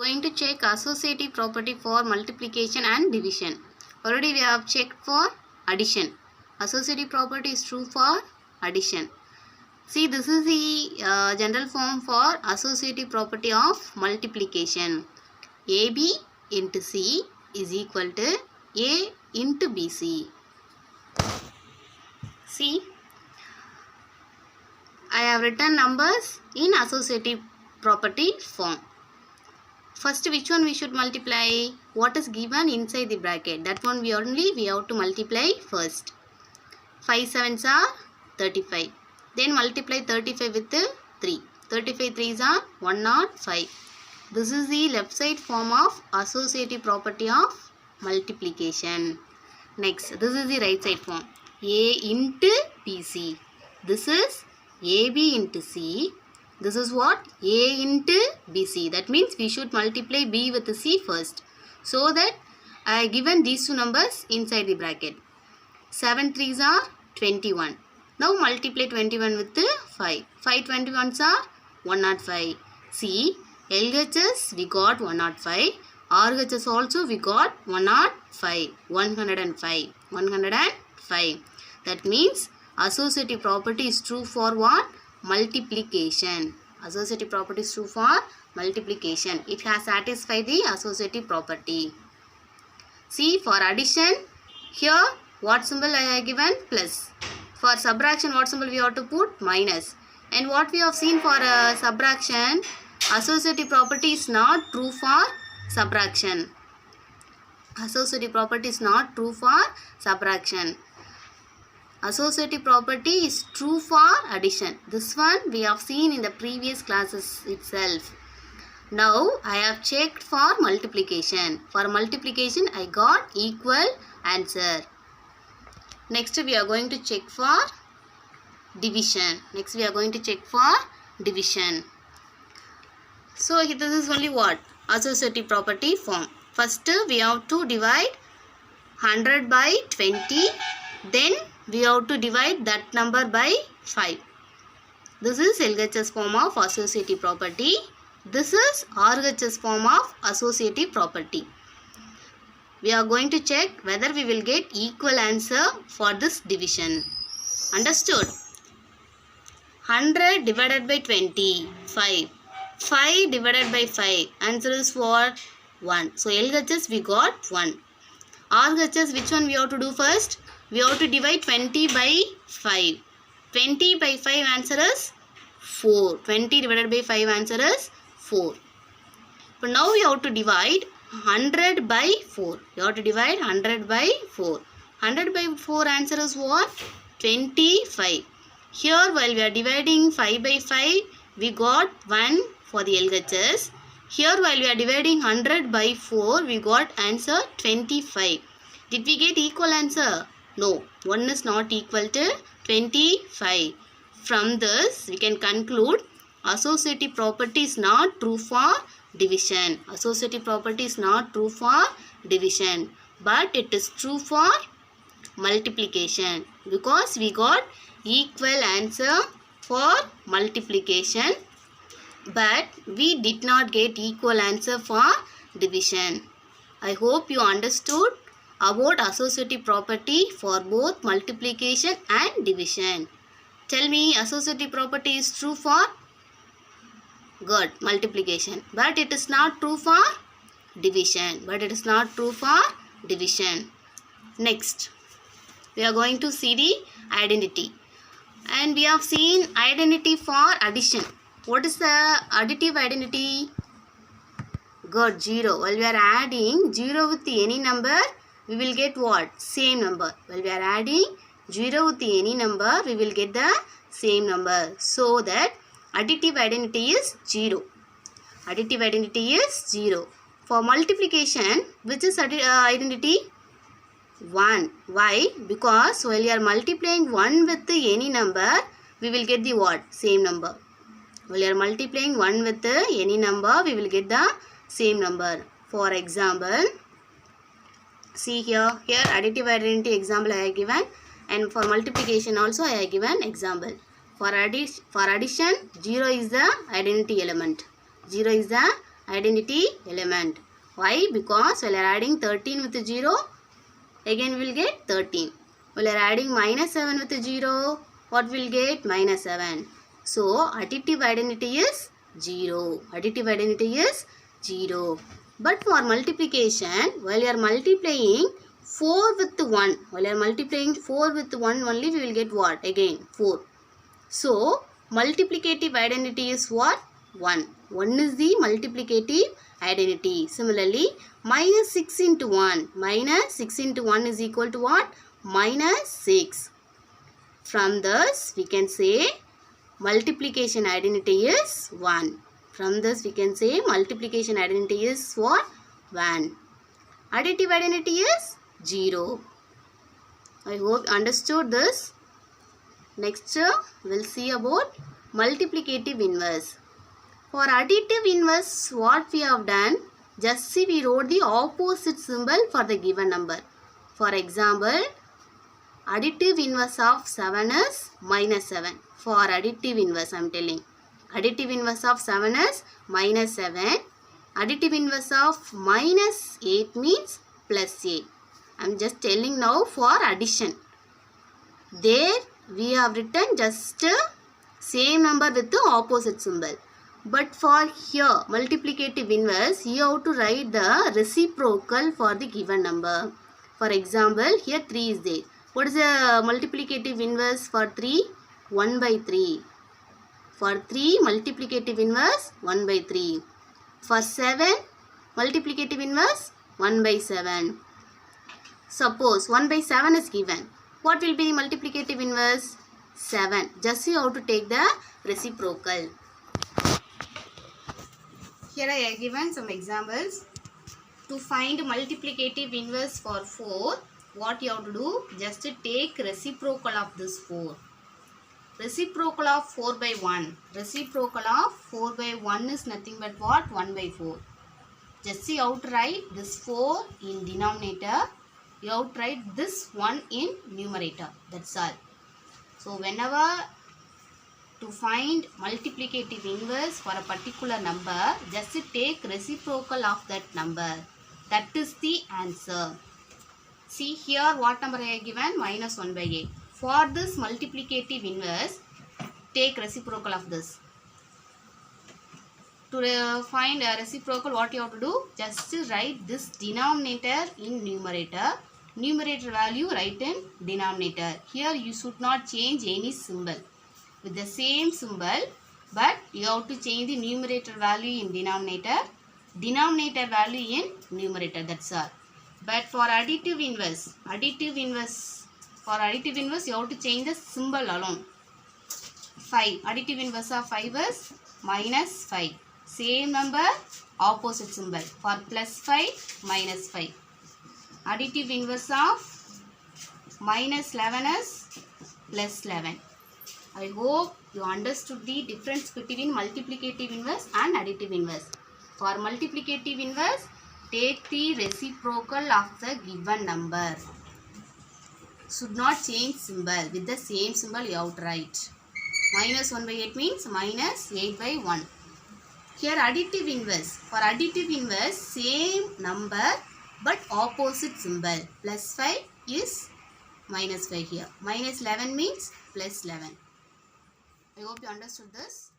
Going to check associative property for multiplication and division. Already we have checked for addition. Associative property is true for addition. See, this is the general form for associative property of multiplication. AB into C is equal to A into BC. See, I have written numbers in associative property form. First, which one we should multiply? What is given inside the bracket? That one we have to multiply first. 5 sevens are 35. Then multiply 35 with 3. 35 3s are 105. This is the left side form of associative property of multiplication. Next, this is the right side form. A into BC. This is AB into C. This is what? A into BC. That means we should multiply B with C first. So that I have given these two numbers inside the bracket. 7 3s are 21. Now multiply 21 with 5. 5 21s are 105. See, LHS we got 105. RHS also we got 105. 105. 105. That means associative property is true for what? Multiplication. Associative property is true for multiplication. It has satisfied the associative property. See, for addition, here what symbol I have given? Plus. For subtraction, what symbol we have to put? Minus. And what we have seen for subtraction, associative property is not true for subtraction. Associative property is not true for subtraction. Associative property is true for addition. This one we have seen in the previous classes itself. Now I have checked for multiplication. For multiplication I got equal answer. Next we are going to check for division. So this is only what? Associative property form. First we have to divide 100 by 20. Then we have to divide that number by 5. This is LHS form of associative property. This is RHS form of associative property. We are going to check whether we will get equal answer for this division. Understood? 100 divided by 20, 5. 5 divided by 5, answer is what? 1. So LHS we got 1. RHS, which one we have to do first? We have to divide 20 by 5. 20 by 5 answer is 4. 20 divided by 5 answer is 4. But now we have to divide 100 by 4. You have to divide 100 by 4. 100 by 4 answer is what? 25. Here while we are dividing 5 by 5, we got 1 for the LHS. Here while we are dividing 100 by 4, we got answer 25. Did we get equal answer? No, 1 is not equal to 25. From this, we can conclude associative property is not true for division. Associative property is not true for division, but it is true for multiplication because we got equal answer for multiplication, but we did not get equal answer for division. I hope you understood about associative property for both multiplication and division. Tell me, associative property is true for good multiplication, but it is not true for division. Next, we are going to see the identity, and we have seen identity for addition. What is the additive identity? Good, 0. While we are adding 0 with any number, we will get what? Same number. While we are adding 0 with any number, we will get the same number. So that additive identity is 0. Additive identity is 0. For multiplication, which is identity? 1. Why? Because while you are multiplying 1 with any number, we will get the what? Same number. While you are multiplying 1 with any number, we will get the same number. For example, see here additive identity example I have given, and for multiplication also I have given example. For addition, 0 is the identity element. 0 is the identity element. Why? Because we are adding 13 with 0, again we will get 13. We are adding minus 7 with 0, what we will get? Minus 7. So additive identity is 0. Additive identity is 0. But for multiplication, while you are multiplying 4 with 1, while you are multiplying 4 with 1 only, we will get what? Again 4. So multiplicative identity is what? 1. 1 is the multiplicative identity. Similarly, minus 6 into 1. Minus 6 into 1 is equal to what? Minus 6. From this, we can say multiplication identity is 1. From this, we can say multiplication identity is what? 1. Additive identity is 0. I hope you understood this. Next, we'll see about multiplicative inverse. For additive inverse, what we have done, just see we wrote the opposite symbol for the given number. For example, additive inverse of 7 is minus 7. For additive inverse, I am telling. Additive inverse of 7 is minus 7. Additive inverse of minus 8 means plus 8. I am just telling now for addition. There we have written just same number with the opposite symbol. But for here, multiplicative inverse, you have to write the reciprocal for the given number. For example, here 3 is there. What is the multiplicative inverse for 3? 1 by 3. For 3, multiplicative inverse 1 by 3. For 7, multiplicative inverse 1 by 7. Suppose 1 by 7 is given. What will be the multiplicative inverse? 7. Just see how to take the reciprocal. Here I have given some examples. To find multiplicative inverse for 4, what you have to do? Just take reciprocal of this 4. Reciprocal of 4 by 1. Reciprocal of 4 by 1 is nothing but what? 1 by 4. Just see how to write this 4 in denominator. You have to write this 1 in numerator. That's all. So whenever to find multiplicative inverse for a particular number, just take reciprocal of that number. That is the answer. See here what number I have given? Minus 1 by 8. For this multiplicative inverse, take reciprocal of this. To find a reciprocal, what you have to do? Just write this denominator in numerator. Numerator value write in denominator. Here you should not change any symbol. With the same symbol, but you have to change the numerator value in denominator. Denominator value in numerator. That's all. But for additive inverse, for additive inverse, you have to change the symbol alone. 5. Additive inverse of 5 is minus 5. Same number, opposite symbol. For plus 5, minus 5. Additive inverse of minus 11 is plus 11. I hope you understood the difference between multiplicative inverse and additive inverse. For multiplicative inverse, take the reciprocal of the given number. Should not change symbol. With the same symbol you have to write. Minus 1 by 8 means minus 8 by 1. Here additive inverse. For additive inverse, same number but opposite symbol. Plus 5 is minus 5 here. Minus 11 means plus 11. I hope you understood this.